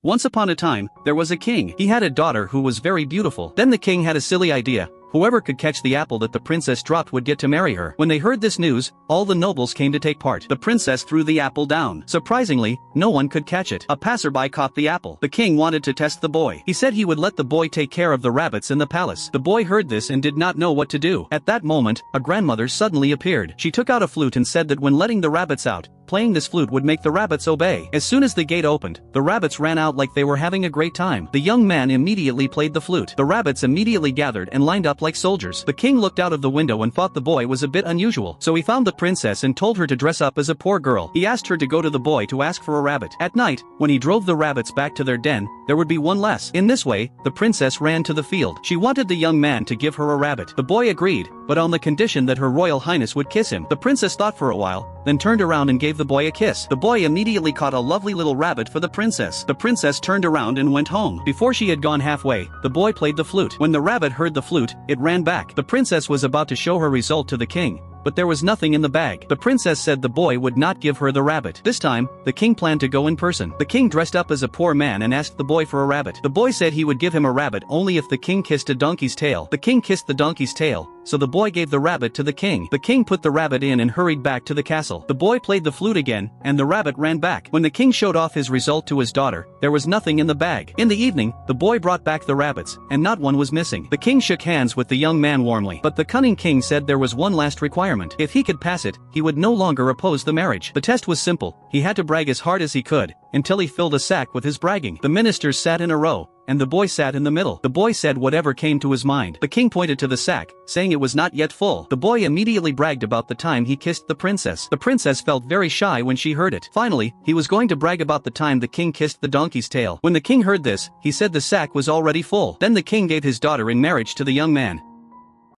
Once upon a time, there was a king. He had a daughter who was very beautiful. Then the king had a silly idea. Whoever could catch the apple that the princess dropped would get to marry her. When they heard this news, all the nobles came to take part. The princess threw the apple down. Surprisingly, no one could catch it. A passerby caught the apple. The king wanted to test the boy. He said he would let the boy take care of the rabbits in the palace. The boy heard this and did not know what to do. At that moment, a grandmother suddenly appeared. She took out a flute and said that when letting the rabbits out, playing this flute would make the rabbits obey. As soon as the gate opened, the rabbits ran out like they were having a great time. The young man immediately played the flute. The rabbits immediately gathered and lined up like soldiers. The king looked out of the window and thought the boy was a bit unusual. So he found the princess and told her to dress up as a poor girl. He asked her to go to the boy to ask for a rabbit. At night, when he drove the rabbits back to their den, there would be one less. In this way, the princess ran to the field. She wanted the young man to give her a rabbit. The boy agreed, but on the condition that Her Royal Highness would kiss him. The princess thought for a while, then turned around and gave the boy a kiss. The boy immediately caught a lovely little rabbit for the princess. The princess turned around and went home. Before she had gone halfway, the boy played the flute. When the rabbit heard the flute, it ran back. The princess was about to show her result to the king, but there was nothing in the bag. The princess said the boy would not give her the rabbit. This time, the king planned to go in person. The king dressed up as a poor man and asked the boy for a rabbit. The boy said he would give him a rabbit only if the king kissed a donkey's tail. The king kissed the donkey's tail, so the boy gave the rabbit to the king. The king put the rabbit in and hurried back to the castle. The boy played the flute again, and the rabbit ran back. When the king showed off his result to his daughter, there was nothing in the bag. In the evening, the boy brought back the rabbits, and not one was missing. The king shook hands with the young man warmly, but the cunning king said there was one last requirement. If he could pass it, he would no longer oppose the marriage. The test was simple. He had to brag as hard as he could, until he filled a sack with his bragging. The ministers sat in a row, and the boy sat in the middle. The boy said whatever came to his mind. The king pointed to the sack, saying it was not yet full. The boy immediately bragged about the time he kissed the princess. The princess felt very shy when she heard it. Finally, he was going to brag about the time the king kissed the donkey's tail. When the king heard this, he said the sack was already full. Then the king gave his daughter in marriage to the young man.